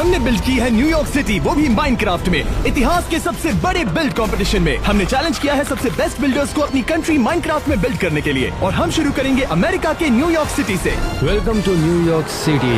हमने बिल्ड की है न्यूयॉर्क सिटी, वो भी माइनक्राफ्ट में। इतिहास के सबसे बड़े बिल्ड कंपटीशन में हमने चैलेंज किया है सबसे बेस्ट बिल्डर्स को अपनी कंट्री माइनक्राफ्ट में बिल्ड करने के लिए। और हम शुरू करेंगे अमेरिका के न्यूयॉर्क सिटी से। Welcome to New York city.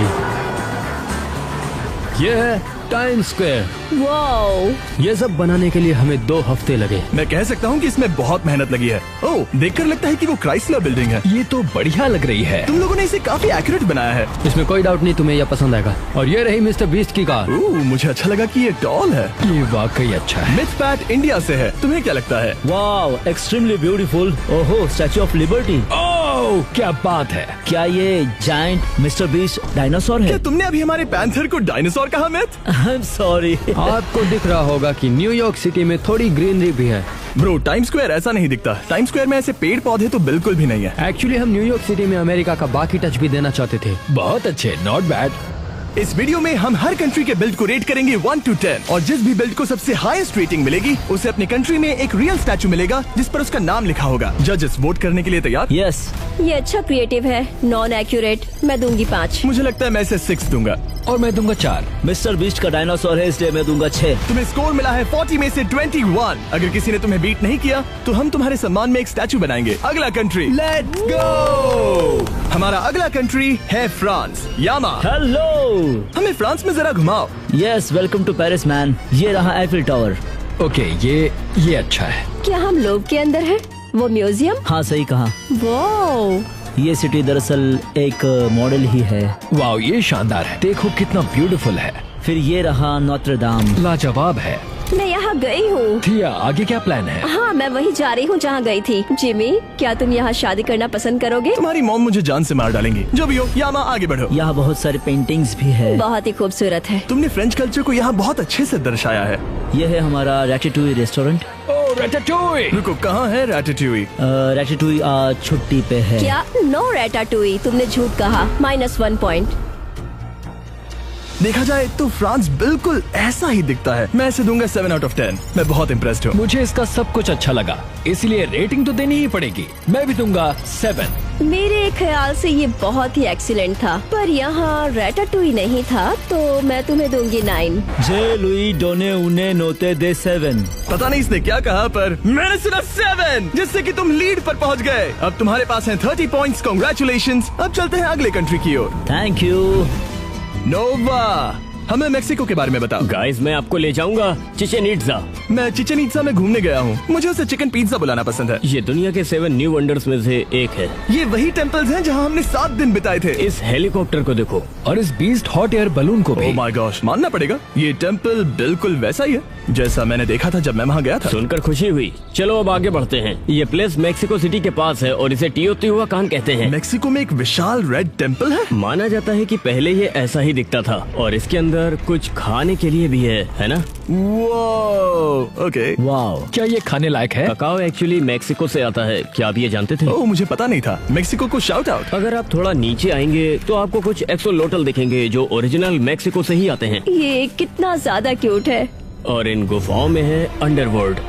ये है टाइम्स स्क्वायर। वाओ! ये सब बनाने के लिए हमें 2 हफ्ते लगे। मैं कह सकता हूँ कि इसमें बहुत मेहनत लगी है। ओह, देखकर लगता है कि वो क्राइसलर बिल्डिंग है। ये तो बढ़िया लग रही है। तुम लोगों ने इसे काफी एक्यूरेट बनाया है। इसमें कोई डाउट नहीं तुम्हें यह पसंद आएगा। और ये रही मिस्टर बीस्ट की कार। ओह, मुझे अच्छा लगा कि ये टॉल है। ये वाकई अच्छा है। मिथपैट इंडिया से है, तुम्हें क्या लगता है? Wow, extremely beautiful. ओहो, स्टैचू ऑफ लिबर्टी। ओह, क्या बात है। क्या ये जायंट मिस्टर बीस्ट डायनासोर है? क्या तुमने अभी हमारे पैंथर को डायनासोर कहा मिथ? I am sorry. आपको दिख रहा होगा कि न्यूयॉर्क सिटी में थोड़ी ग्रीनरी भी है। ब्रो, टाइम स्क्वायर ऐसा नहीं दिखता। टाइम स्क्वायर में ऐसे पेड़ पौधे तो बिल्कुल भी नहीं है। एक्चुअली हम न्यूयॉर्क सिटी में अमेरिका का बाकी टच भी देना चाहते थे। बहुत अच्छे, नॉट बैड। इस वीडियो में हम हर कंट्री के बिल्ड को रेट करेंगे 1 to 10 और जिस भी बिल्ड को सबसे हाईएस्ट रेटिंग मिलेगी उसे अपनी कंट्री में एक रियल स्टैचू मिलेगा जिस पर उसका नाम लिखा होगा। जजेस वोट करने के लिए तैयार? यस। ये अच्छा क्रिएटिव है, नॉन एक्यूरेट। मैं दूंगी 5। मुझे लगता है मैं इसे 6 दूंगा। और मैं दूंगा 4। मिस्टर बीस्ट का डायनासोर है इसलिए मैं दूंगा 6। तुम्हें स्कोर मिला है 40 में से 21। अगर किसी ने तुम्हें बीट नहीं किया तो हम तुम्हारे सम्मान में एक स्टैचू बनाएंगे। अगला कंट्री, लेट्स गो। हमारा अगला कंट्री है फ्रांस। यामा, हेलो। हमें फ्रांस में जरा घुमाओ। Yes, welcome to Paris man. ये रहा एफिल टावर। ओके, ये अच्छा है। क्या हम लोग के अंदर है वो म्यूजियम? हाँ, सही कहा। वाओ! ये सिटी दरअसल एक मॉडल ही है। वाओ, ये शानदार है। देखो कितना ब्यूटीफुल है। फिर ये रहा नोत्र दाम। लाजवाब है। मैं यहाँ गई हूँ। थिया, आगे क्या प्लान है? हाँ, मैं वही जा रही हूँ जहाँ गई थी। जिमी, क्या तुम यहाँ शादी करना पसंद करोगे? तुम्हारी मॉम मुझे जान से मार डालेंगी। जो भी हो, यामा आगे बढ़ो। यहाँ बहुत सारे पेंटिंग्स भी है। बहुत ही खूबसूरत है। तुमने फ्रेंच कल्चर को यहाँ बहुत अच्छे से दर्शाया है। ये है हमारा रैटेटूई रेस्टोरेंट। ओह, रैटाटूई। रुको, कहाँ है रैटेटूई? रैटेटूई आज छुट्टी पे है। क्या? नो रैटाटूई, तुमने झूठ कहा। -1 पॉइंट। देखा जाए तो फ्रांस बिल्कुल ऐसा ही दिखता है। मैं इसे दूंगा 7 out of 10। मैं बहुत इम्प्रेस्ड हूँ। मुझे इसका सब कुछ अच्छा लगा, इसलिए रेटिंग तो देनी ही पड़ेगी। मैं भी दूंगा 7। मेरे ख्याल से ये बहुत ही एक्सीलेंट था, पर यहाँ रैटाटूई नहीं था तो मैं तुम्हें दूंगी 9। जे लुई डोने उन्हें नोते दे 7। पता नहीं इसने क्या कहा, पर मैंने सुना 7, जिससे कि तुम लीड पर पहुंच गए। अब तुम्हारे पास हैं 30 पॉइंट्स। कांग्रेचुलेशंस। अब चलते हैं अगले कंट्री की ओर। Thank you. नोवा, हमें मेक्सिको के बारे में बताओ। गाइस, मैं आपको ले जाऊंगा चिचेन इट्जा। मैं चिचेन इट्जा में घूमने गया हूँ। मुझे उसे चिकन पिज्जा बुलाना पसंद है। ये दुनिया के 7 न्यू वंडर्स में से एक है। ये वही टेम्पल्स हैं जहाँ हमने 7 दिन बिताए थे। इस हेलीकॉप्टर को देखो और इस बीस्ट हॉट एयर बलून को भी। ओह माय गॉश, मानना पड़ेगा ये टेम्पल बिल्कुल वैसा ही है जैसा मैंने देखा था जब मैं वहाँ गया था। सुनकर खुशी हुई। चलो अब आगे बढ़ते हैं। ये प्लेस मेक्सिको सिटी के पास है और इसे टियोतिहुआकान कहते हैं। मेक्सिको में एक विशाल रेड टेम्पल है। माना जाता है कि पहले ये ऐसा ही दिखता था और इसके अंदर कुछ खाने के लिए भी है ना? वो ओके। वाओ, क्या ये खाने लायक है? ककाओ एक्चुअली मेक्सिको से आता है। क्या आप ये जानते थे? ओह, मुझे पता नहीं था। मेक्सिको को शाउट आउट। अगर आप थोड़ा नीचे आएंगे तो आपको कुछ एक्सोलोटल दिखेंगे जो ओरिजिनल मेक्सिको से ही आते हैं। ये कितना ज्यादा क्यूट है। और इन गुफाओं में है अंडरवर्ल्ड।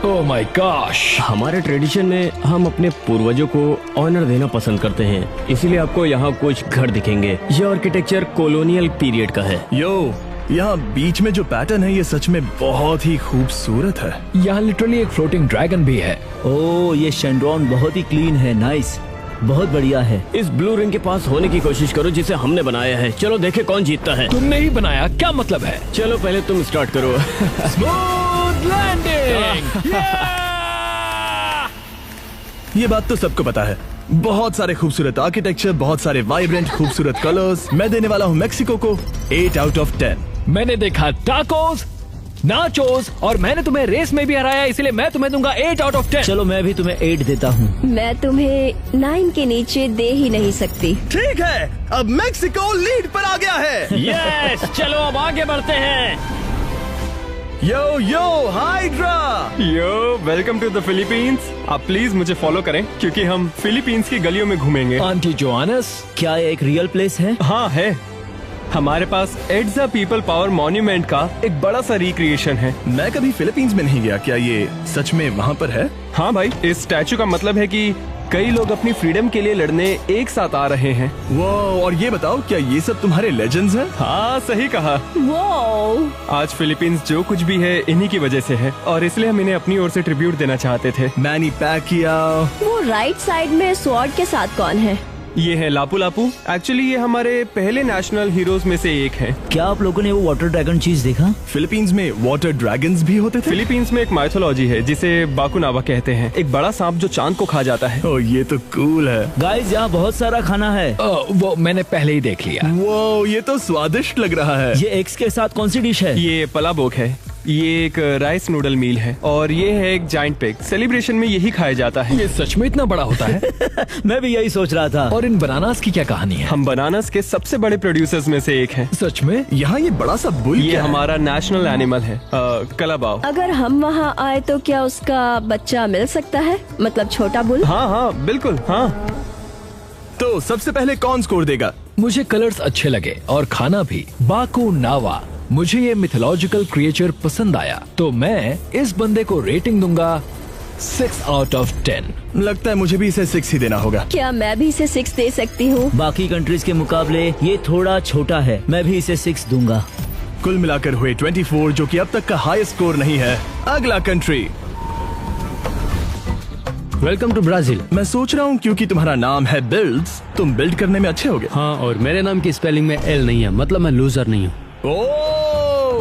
Oh my gosh. हमारे ट्रेडिशन में हम अपने पूर्वजों को ऑनर देना पसंद करते हैं, इसीलिए आपको यहाँ कुछ घर दिखेंगे। ये आर्किटेक्चर कॉलोनियल पीरियड का है। यो, यहाँ बीच में जो पैटर्न है ये सच में बहुत ही खूबसूरत है। यहाँ लिटरली एक फ्लोटिंग ड्रैगन भी है। ओह, ये शेंड्रॉन बहुत ही क्लीन है। नाइस, बहुत बढ़िया है। इस ब्लू रिंग के पास होने की कोशिश करो जिसे हमने बनाया है। चलो देखे कौन जीतता है। तुमने ही बनाया, क्या मतलब है? चलो पहले तुम स्टार्ट करो। Smooth landing. ये बात तो सबको पता है। बहुत सारे खूबसूरत आर्किटेक्चर, बहुत सारे वाइब्रेंट खूबसूरत कलर्स। मैं देने वाला हूँ मेक्सिको को 8 out of 10। मैंने देखा टाकोस, नाचोस और मैंने तुम्हें रेस में भी हराया, इसलिए मैं तुम्हें दूंगा 8 out of 10। चलो मैं भी तुम्हें 8 देता हूँ। मैं तुम्हें 9 के नीचे दे ही नहीं सकती। ठीक है, अब मेक्सिको लीड पर आ गया है। यस, चलो अब आगे बढ़ते हैं। Yo yo Hydra. Yo, welcome to the Philippines. आप प्लीज मुझे फॉलो करें क्योंकि हम फिलीपींस की गलियों में घूमेंगे। आंटी जोआनस, क्या ये एक रियल प्लेस है? हाँ है। हमारे पास एड्जा पीपल पावर मॉन्यूमेंट का एक बड़ा सा रिक्रिएशन है। मैं कभी फिलीपींस में नहीं गया, क्या ये सच में वहाँ पर है? हाँ भाई, इस स्टैचू का मतलब है कि कई लोग अपनी फ्रीडम के लिए लड़ने एक साथ आ रहे हैं। वो और ये बताओ, क्या ये सब तुम्हारे लेजेंड्स हैं? हाँ, सही कहा। वो आज फिलीपींस जो कुछ भी है इन्हीं की वजह से है, और इसलिए हम इन्हें अपनी ओर से ट्रिब्यूट देना चाहते थे। Many Pacquiao. वो राइट साइड में स्वॉर्ड के साथ कौन है? ये है लापू लापू। एक्चुअली ये हमारे पहले नेशनल हीरोज में से एक है। क्या आप लोगों ने वो वाटर ड्रैगन चीज देखा? फिलीपींस में वाटर ड्रैगन्स भी होते थे? फिलीपींस में एक माइथोलॉजी है जिसे बाकुनावा कहते हैं, एक बड़ा सांप जो चांद को खा जाता है। ओ, ये तो कूल है। गाइस, यहाँ बहुत सारा खाना है। वो मैंने पहले ही देख लिया। वो ये तो स्वादिष्ट लग रहा है। ये एग्स के साथ कौन सी डिश है? ये पलाबोक है, ये एक राइस नूडल मील है, और ये है एक जाइंट पिग। सेलिब्रेशन में यही खाया जाता है। ये सच में इतना बड़ा होता है? मैं भी यही सोच रहा था। और इन बनानास की क्या कहानी है? हम बनानास के सबसे बड़े प्रोड्यूसर्स में से एक हैं। सच में? यहाँ ये बड़ा सा बुल ये क्या है? हमारा नेशनल एनिमल है, कलाबाव। अगर हम वहाँ आए तो क्या उसका बच्चा मिल सकता है? मतलब छोटा बुल? हाँ हाँ बिल्कुल, हाँ। तो सबसे पहले कौन स्कोर देगा? मुझे कलर्स अच्छे लगे और खाना भी। बाकुनावा, मुझे ये मिथोलॉजिकल क्रिएचर पसंद आया, तो मैं इस बंदे को रेटिंग दूंगा 6 out of 10। लगता है मुझे भी इसे 6 ही देना होगा। क्या मैं भी इसे 6 दे सकती हूँ? बाकी कंट्रीज के मुकाबले ये थोड़ा छोटा है, मैं भी इसे 6 दूंगा। कुल मिलाकर हुए 24, जो कि अब तक का हाईएस्ट स्कोर नहीं है। अगला कंट्री। Welcome to Brazil. मैं सोच रहा हूँ क्योंकि तुम्हारा नाम है बिल्ड्स, तुम बिल्ड करने में अच्छे होगे। हाँ, और मेरे नाम की स्पेलिंग में एल नहीं है, मतलब मैं लूजर नहीं हूँ।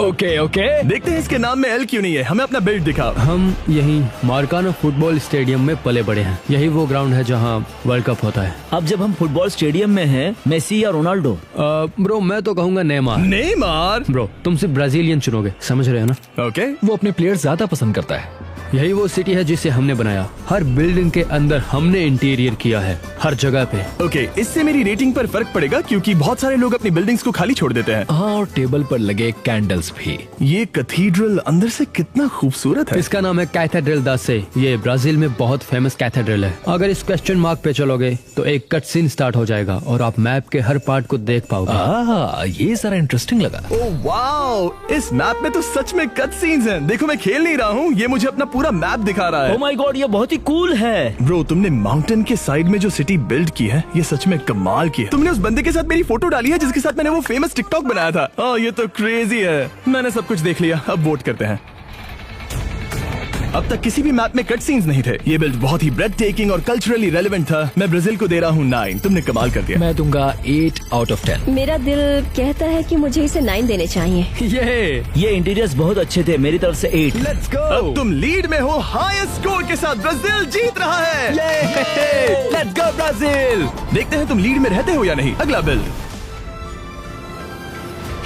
Okay okay. देखते हैं इसके नाम में एल क्यों नहीं है। हमें अपना बिल्ड दिखाओ। हम यही मार्कानो फुटबॉल स्टेडियम में पले बड़े हैं। यही वो ग्राउंड है जहाँ वर्ल्ड कप होता है। अब जब हम फुटबॉल स्टेडियम में हैं, मेसी या रोनाल्डो? ब्रो, मैं तो कहूँगा नेमार। नेमार? ब्रो, तुम सिर्फ ब्राजीलियन चुनोगे, समझ रहे हो ना? ओके। वो अपने प्लेयर ज्यादा पसंद करता है। यही वो सिटी है जिसे हमने बनाया। हर बिल्डिंग के अंदर हमने इंटीरियर किया है, हर जगह पे। ओके, इससे मेरी रेटिंग पर फर्क पड़ेगा क्योंकि बहुत सारे लोग अपनी बिल्डिंग्स को खाली छोड़ देते हैं। हाँ, और टेबल पर लगे कैंडल्स भी। ये कैथीड्रल अंदर से कितना खूबसूरत है। इसका नाम है कैथेड्रल दा से। ये ब्राजील में बहुत फेमस कैथेड्रल है। अगर इस क्वेश्चन मार्क पे चलोगे तो एक कट सीन स्टार्ट हो जाएगा और आप मैप के हर पार्ट को देख पाओगे। ये सारा इंटरेस्टिंग लगा। ओह वाओ, इस मैप में तो सच में कट सीन्स हैं। देखो, मैं खेल नहीं रहा हूँ, ये मुझे अपना पूरा मैप दिखा रहा है। ओह माय गॉड, ये बहुत ही कूल है। ब्रो, तुमने माउंटेन के साइड में जो सिटी बिल्ड की है, ये सच में कमाल की है। तुमने उस बंदे के साथ मेरी फोटो डाली है जिसके साथ मैंने वो फेमस टिकटॉक बनाया था। ये तो क्रेजी है। मैंने सब कुछ देख लिया, अब वोट करते हैं। अब तक किसी भी मैप में कट सीन्स नहीं थे। ये बिल्ड बहुत ही ब्रेड टेकिंग और कल्चरली रेलेवेंट था। मैं ब्राजील को दे रहा हूँ 9। तुमने कमाल कर दिया। मैं दूंगा 8 out of 10। मेरा दिल कहता है कि मुझे इसे 9 देने चाहिए। ये इंटीरियर्स बहुत अच्छे थे, मेरी तरफ से 8। Let's go. अब तुम लीड में हो हाईएस्ट स्कोर के साथ। ब्राजील जीत रहा है। Let's go Brazil. देखते हैं तुम लीड में रहते हो या नहीं। अगला बिल्ड।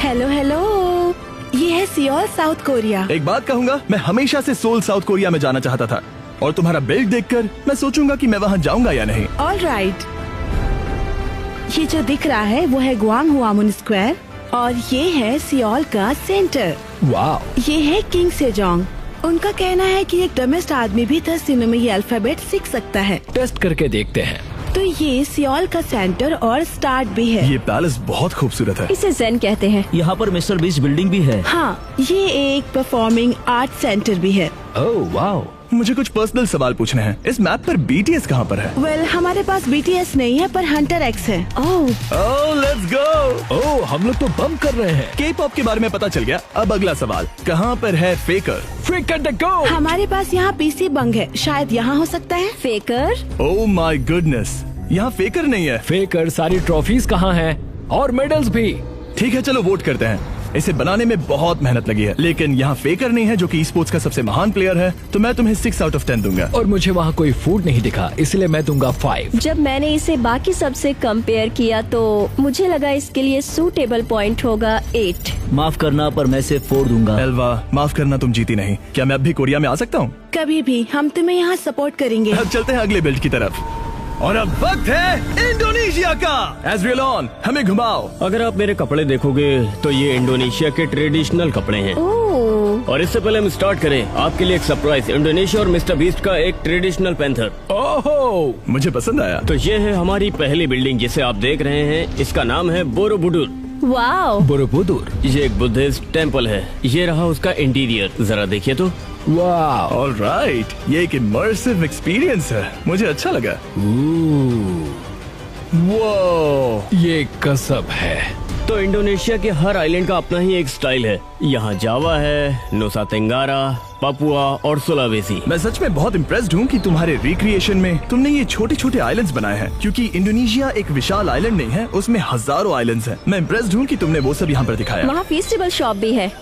हेलो हेलो, ये है सियोल, साउथ कोरिया। एक बात कहूंगा, मैं हमेशा से सोल साउथ कोरिया में जाना चाहता था, और तुम्हारा बिल्ड देखकर मैं सोचूंगा कि मैं वहाँ जाऊंगा या नहीं। ऑल राइट, ये जो दिख रहा है वो है ग्वांगहुआमुन स्क्वायर, और ये है सियोल का सेंटर। वाह। ये है किंग सेजोंग। उनका कहना है कि एक डमिस्ट आदमी भी 10 दिनों में ये अल्फाबेट सीख सकता है। टेस्ट करके देखते हैं। तो ये सियोल का सेंटर और स्टार्ट भी है। ये पैलेस बहुत खूबसूरत है। इसे जेन कहते हैं। यहाँ पर मिस्टर बीस्ट बिल्डिंग भी है। हाँ, ये एक परफॉर्मिंग आर्ट सेंटर भी है। ओह वाह। मुझे कुछ पर्सनल सवाल पूछने हैं। इस मैप पर BTS कहाँ पर है? वेल, हमारे पास BTS नहीं है, पर हंटर एक्स है। ओह, लेट्स गो। ओह, हम लोग तो बम कर रहे हैं। K-pop के बारे में पता चल गया। अब अगला सवाल, कहाँ पर है फेकर? Freak at the go। हमारे पास यहाँ PC बंग है, शायद यहाँ हो सकता है। फेकर। ओह माय गुडनेस, यहाँ फेकर नहीं है। फेकर सारी ट्रॉफीज कहाँ हैं? और मेडल्स भी। ठीक है, चलो वोट करते हैं। इसे बनाने में बहुत मेहनत लगी है, लेकिन यहाँ फेकर नहीं है जो कि स्पोर्ट्स का सबसे महान प्लेयर है, तो मैं तुम्हें 6 out of 10 दूंगा। और मुझे वहाँ कोई फूड नहीं दिखा, इसलिए मैं दूंगा 5। जब मैंने इसे बाकी सबसे कंपेयर किया तो मुझे लगा इसके लिए सूटेबल पॉइंट होगा 8। माफ करना, पर मैं सिर्फ 4 दूंगा। एल्वा, माफ करना, तुम जीती नहीं। क्या मैं अब भी कोरिया में आ सकता हूँ? कभी भी, हम तुम्हें यहाँ सपोर्ट करेंगे। अब चलते हैं अगले बिल्ड की तरफ। और अब वक्त है इंडोनेशिया का। एज़रियल ऑन, हमें घुमाओ। अगर आप मेरे कपड़े देखोगे तो ये इंडोनेशिया के ट्रेडिशनल कपड़े हैं। ओह, और इससे पहले हम स्टार्ट करें, आपके लिए एक सरप्राइज, इंडोनेशिया और मिस्टर बीस्ट का एक ट्रेडिशनल पैंथर। ओहो, मुझे पसंद आया। तो ये है हमारी पहली बिल्डिंग जिसे आप देख रहे हैं। इसका नाम है बोरोबुडुर। वाओ, बुरबुदुर। ये एक बुद्धिस्ट टेम्पल है। ये रहा उसका इंटीरियर, जरा देखिए तो। वाह, ऑलराइट, ये एक इमर्सिव एक्सपीरियंस है, मुझे अच्छा लगा। वो ये गजब है। तो इंडोनेशिया के हर आइलैंड का अपना ही एक स्टाइल है। यहाँ जावा है, नुसा तेंगारा, पापुआ और सुलावेसी। मैं सच में बहुत इम्प्रेस्ड हूँ कि तुम्हारे रिक्रिएशन में तुमने ये छोटे छोटे आइलैंड्स बनाए हैं, क्योंकि इंडोनेशिया एक विशाल आइलैंड नहीं है, उसमें हजारों आइलैंड्स हैं। मैं इम्प्रेस्ड हूँ कि तुमने वो सब यहाँ पर दिखाया। वहाँ फेस्टिवल शॉप भी है।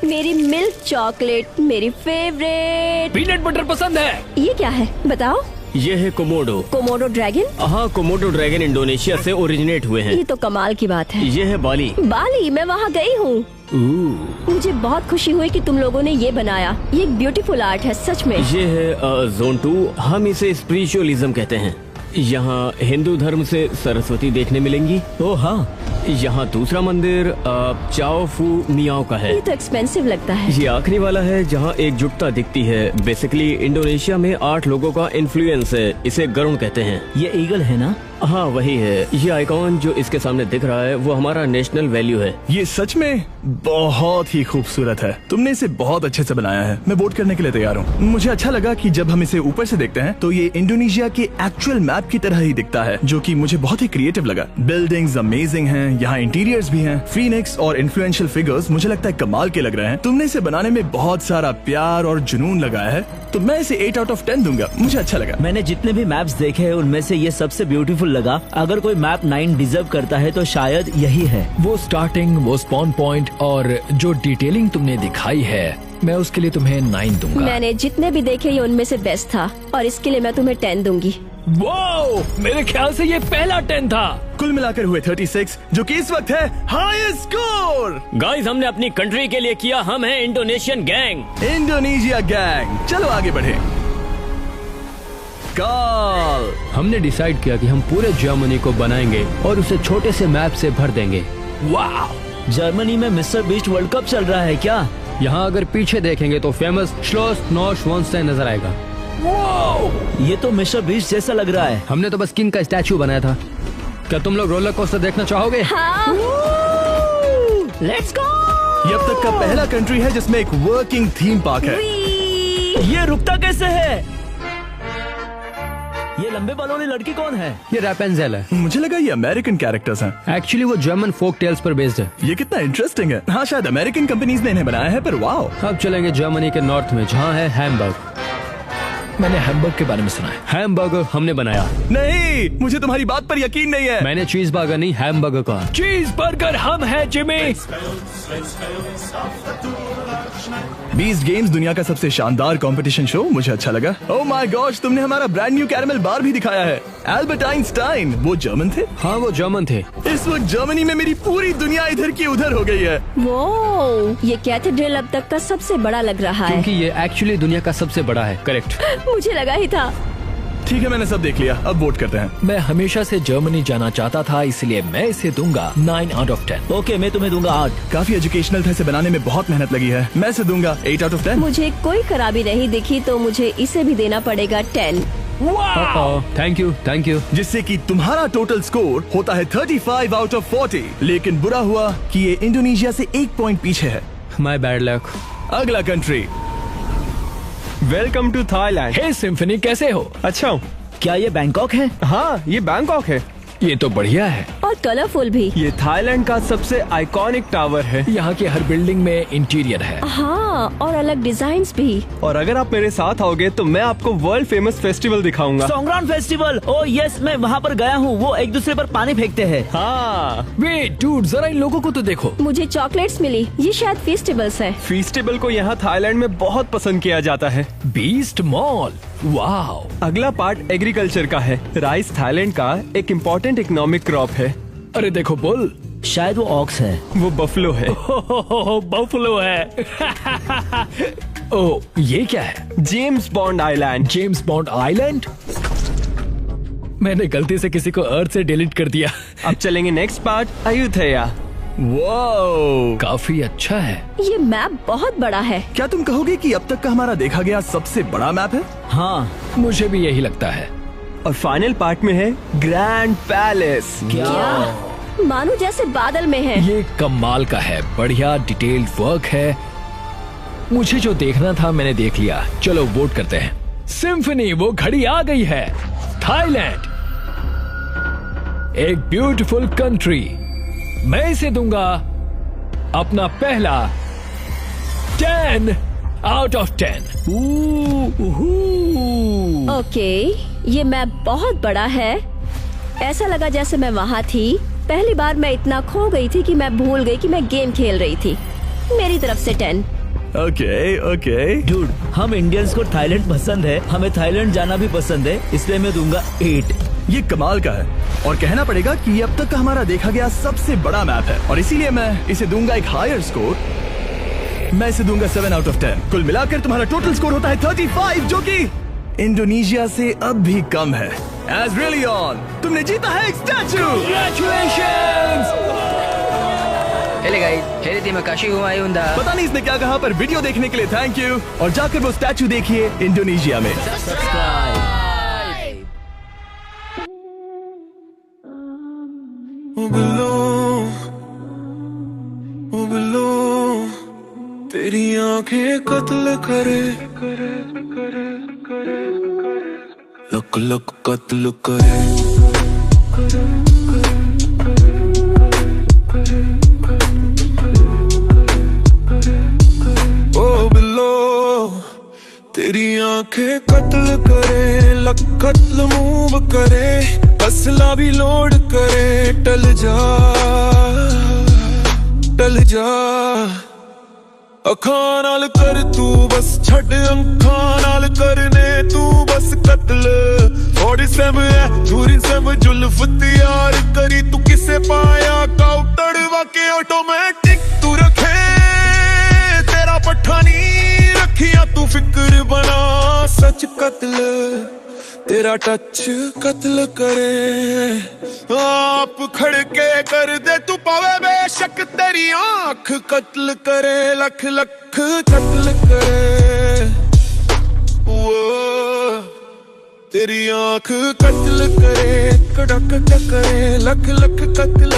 मेरी मिल्क चॉकलेट मेरी फेवरेट। पीनट बटर पसंद है। ये क्या है बताओ? ये है कोमोडो। Komodo dragon? हाँ, कोमोडो ड्रैगन इंडोनेशिया से ओरिजिनेट हुए हैं। ये तो कमाल की बात है। ये है बाली। बाली, मैं वहाँ गई हूँ। मुझे बहुत खुशी हुई कि तुम लोगों ने ये बनाया। ये एक ब्यूटीफुल आर्ट है सच में। ये है जोन 2। हम इसे स्पिरिचुअलिज्म कहते हैं। यहाँ हिंदू धर्म से सरस्वती देखने मिलेंगी। ओह हाँ, यहाँ दूसरा मंदिर चाओ फू मियाओ का है। ये तो एक्सपेंसिव लगता है। ये आखिरी वाला है जहाँ एकजुटता दिखती है। बेसिकली इंडोनेशिया में 8 लोगों का इन्फ्लुएंस है। इसे गरुण कहते हैं। ये ईगल है ना? हाँ वही है। ये आइकॉन जो इसके सामने दिख रहा है वो हमारा नेशनल वैल्यू है। ये सच में बहुत ही खूबसूरत है। तुमने इसे बहुत अच्छे से बनाया है। मैं वोट करने के लिए तैयार हूँ। मुझे अच्छा लगा कि जब हम इसे ऊपर से देखते हैं तो ये इंडोनेशिया के एक्चुअल मैप की तरह ही दिखता है, जो कि मुझे बहुत ही क्रिएटिव लगा। बिल्डिंग्स अमेजिंग हैं, यहाँ इंटीरियर्स भी हैं। फीनिक्स और इन्फ्लुएंशियल फिगर्स मुझे लगता है कमाल के लग रहे हैं। तुमने इसे बनाने में बहुत सारा प्यार और जुनून लगाया है, तो मैं इसे 8 out of 10 दूंगा। मुझे अच्छा लगा। मैंने जितने भी मैप्स देखे हैं उनमें से ये सबसे ब्यूटीफुल लगा। अगर कोई मैप 9 डिजर्व करता है तो शायद यही है। वो स्टार्टिंग, वो स्पॉन पॉइंट और जो डिटेलिंग तुमने दिखाई है, मैं उसके लिए तुम्हें 9 दूंगा। मैंने जितने भी देखे ये उनमें से बेस्ट था और इसके लिए मैं तुम्हें 10 दूंगी। वाओ, मेरे ख्याल से ये पहला 10 था। कुल मिलाकर हुए 36, जो कि इस वक्त है हाईएस्ट स्कोर। गाइस, हमने अपनी कंट्री के लिए किया। हम हैं इंडोनेशियन गैंग, इंडोनेशिया गैंग। चलो आगे बढ़े। कॉल। हमने डिसाइड किया कि हम पूरे जर्मनी को बनाएंगे और उसे छोटे से मैप से भर देंगे। वाह, जर्मनी में मिस्टर बीस्ट वर्ल्ड कप चल रहा है क्या? यहाँ अगर पीछे देखेंगे तो फेमस श्लोस नॉर्शवानस्टाइन नजर आएगा। ये तो मिस्टर बीस्ट जैसा लग रहा है। हमने तो बस किंग का स्टैचू बनाया था। क्या तुम लोग रोलर कोस्टर देखना चाहोगे? हाँ। Let's go. ये अब तक का पहला कंट्री है जिसमें एक वर्किंग थीम पार्क है। ये रुकता कैसे है? ये लंबे बालों वाली लड़की कौन है? ये रैपेंजेल है। मुझे लगा ये अमेरिकन कैरेक्टर्स हैं। एक्चुअली वो जर्मन फोक टेल्स पर बेस्ड है। ये कितना इंटरेस्टिंग है। हाँ, शायद अमेरिकन कंपनीज ने इन्हें बनाया है, पर वाओ। अब चलेंगे जर्मनी के नॉर्थ में, जहाँ है हैमबर्ग। मैंने हैमबर्ग के बारे में सुना है। हैमबर्गर हमने बनाया। नहीं, मुझे तुम्हारी बात पर यकीन नहीं है। मैंने चीज बर्गर नहीं, हैमबर्गर कहा। चीज बर्गर हम है जिमी। बीस्ट गेम्स दुनिया का सबसे शानदार कंपटीशन शो, मुझे अच्छा लगा। ओह माय गॉश, तुमने हमारा ब्रांड न्यू कैरेमल बार भी दिखाया है। एल्बर्ट आइंस्टाइन, वो जर्मन थे? हाँ, वो जर्मन थे। इस वक्त जर्मनी में मेरी पूरी दुनिया इधर की उधर हो गई है। वो ये कैथेड्रल अब तक का सबसे बड़ा लग रहा है। क्योंकि ये एक्चुअली दुनिया का सबसे बड़ा है। करेक्ट। मुझे लगा ही था। ठीक है, मैंने सब देख लिया, अब वोट करते हैं। मैं हमेशा से जर्मनी जाना चाहता था, इसलिए मैं इसे दूंगा 9 out of 10। ओके, मैं तुम्हें दूंगा 8। काफी एजुकेशनल था, इसे बनाने में बहुत मेहनत लगी है। मैं इसे दूंगा 8 out of 10। मुझे कोई खराबी नहीं दिखी तो मुझे इसे भी देना पड़ेगा 10। Thank you, thank you. जिससे कि तुम्हारा टोटल स्कोर होता है 35 out of 40। लेकिन बुरा हुआ कि ये इंडोनेशिया से 1 पॉइंट पीछे है। My bad luck. अगला country. Welcome to Thailand. Hey Symphony, कैसे हो? अच्छा हूँ। क्या ये बैंकॉक है? हाँ, ये बैंकॉक है। ये तो बढ़िया है। और कलरफुल भी। ये थाईलैंड का सबसे आइकॉनिक टावर है। यहाँ की हर बिल्डिंग में इंटीरियर है। हाँ, और अलग डिजाइन्स भी। और अगर आप मेरे साथ आओगे तो मैं आपको वर्ल्ड फेमस फेस्टिवल दिखाऊंगा। सोंगरान फेस्टिवल। ओह यस, मैं वहाँ पर गया हूँ। वो एक दूसरे पर पानी फेंकते हैं। हाँ। वेट डूड, जरा इन लोगों को तो देखो। मुझे चॉकलेट्स मिली। ये शायद फेस्टिवल्स है। फेस्टिवल को यहाँ थाईलैंड में बहुत पसंद किया जाता है। Beast mall, wow. अगला पार्ट एग्रीकल्चर का है। राइस थाईलैंड का एक इम्पोर्टेंट इकोनॉमिक क्रॉप है। अरे देखो बुल, शायद वो ऑक्स है। वो बफलो है। बफलो है। ओ, ये क्या है? James bond island. James bond island? मैंने गलती से किसी को अर्थ से डिलीट कर दिया। अब चलेंगे नेक्स्ट पार्ट, अयुथैया। वाओ, काफी अच्छा है। ये मैप बहुत बड़ा है। क्या तुम कहोगे कि अब तक का हमारा देखा गया सबसे बड़ा मैप है? हाँ, मुझे भी यही लगता है। और फाइनल पार्ट में है ग्रैंड पैलेस। क्या? मानो जैसे बादल में है। ये कमाल का है, बढ़िया डिटेल्ड वर्क है। मुझे जो देखना था मैंने देख लिया। चलो वोट करते हैं। सिम्फनी, वो घड़ी आ गई है। थाईलैंड, एक ब्यूटीफुल कंट्री। मैं इसे दूंगा अपना पहला 10 out of 10। ओके, ये मैप बहुत बड़ा है। ऐसा लगा जैसे मैं वहाँ थी। पहली बार मैं इतना खो गई थी कि मैं भूल गई कि मैं गेम खेल रही थी। मेरी तरफ से 10। ओके। डूड, हम इंडियंस को थाईलैंड पसंद है, हमें थाईलैंड जाना भी पसंद है, इसलिए मैं दूंगा 8। ये कमाल का है और कहना पड़ेगा कि ये अब तक का हमारा देखा गया सबसे बड़ा मैप है और इसीलिए मैं इसे दूंगा एक हायर स्कोर। मैं इसे दूंगा 7 out of 10। कुल मिलाकर तुम्हारा टोटल स्कोर होता है 35, जो कि इंडोनेशिया से अब भी कम है। As really on, तुमने जीता है एक स्टैचू। पता नहीं इसने क्या कहा, पर वीडियो देखने के लिए थैंक यू और जाकर वो स्टैचू देखिए इंडोनेशिया में। तेरी आंखें कत्ल करे, लक लक कत्ल करे। ओ बिल्लो, तेरी आंखें कत्ल करे, लक कत्ल मूव करे, असला भी लोड करे। टल जा अखां नाल कर तू बस, छड़ अंखां नाल करने तू बस कत्ल। थोड़ी सम है दूरी सम जुल्फ तैयार करी तू किसे पाया काउंटर वाके ऑटोमेटिक तू रखे तेरा पट्ठा नहीं रखिया तू फिक्र बना सच कत्ल तेरा टच कत्ल करे। आप खड़के कर दे तू पावे बेशक तेरी आंख कत्ल करे, लख लख कत्ल करे। वो तेरी आंख कत्ल करे, कड़क करे, लख लख कत्ल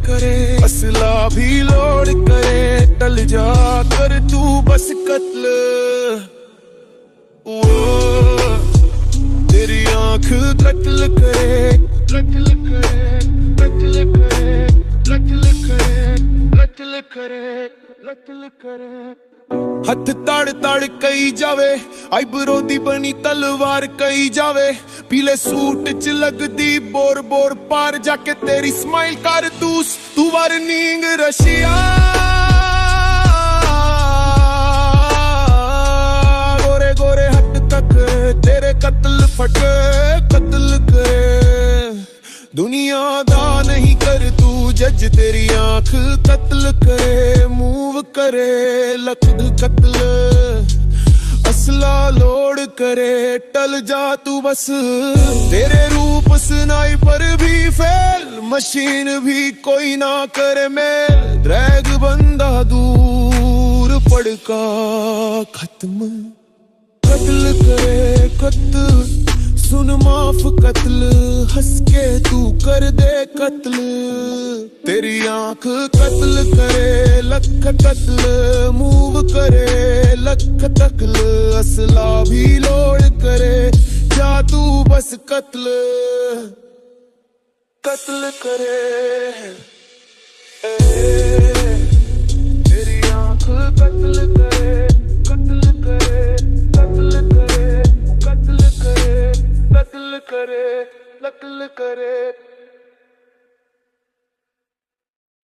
करे। असला भी लोड करे, टल जा कर तू बस कत्ल। वो तेरी आंख कत्ल करे, कत्ल करे, कत्ल करे, कत्ल करे, कत्ल करे, कत्ल करे। हथ तड़ तड़ कई जावे, आईब्रो दी बनी तलवार कई जावे। पीले सूट च लगदी बोर बोर पार जाके तेरी स्माइल कर तू वार्निंग रशिया। गोरे गोरे हट तक तेरे कत्ल फटे कत्ल करे। दुनिया दा नहीं कर तू जज, तेरी आंख कत्ल करे, मूव करे लख कत्ल। असला लोड करे, टल जा तू बस। तेरे रूप स्नाइपर भी फेल, मशीन भी कोई ना करे मेल। ड्रैग बंदा दूर पड़का खत्म कत्ल करे कत्ल। सुन माफ कत्ल, हंस के तू कर दे कत्ल। तेरी आंख कत्ल करे, लख कत्ल मूव करे, लख कत्ल। असला भी लोड करे, जा तू बस कत्ल कत्ल करे। तेरी आंख कत्ल करे, कत्ल करे, कत्ल करे, कत्ल करे, कत्ल करे, कत्ल करे।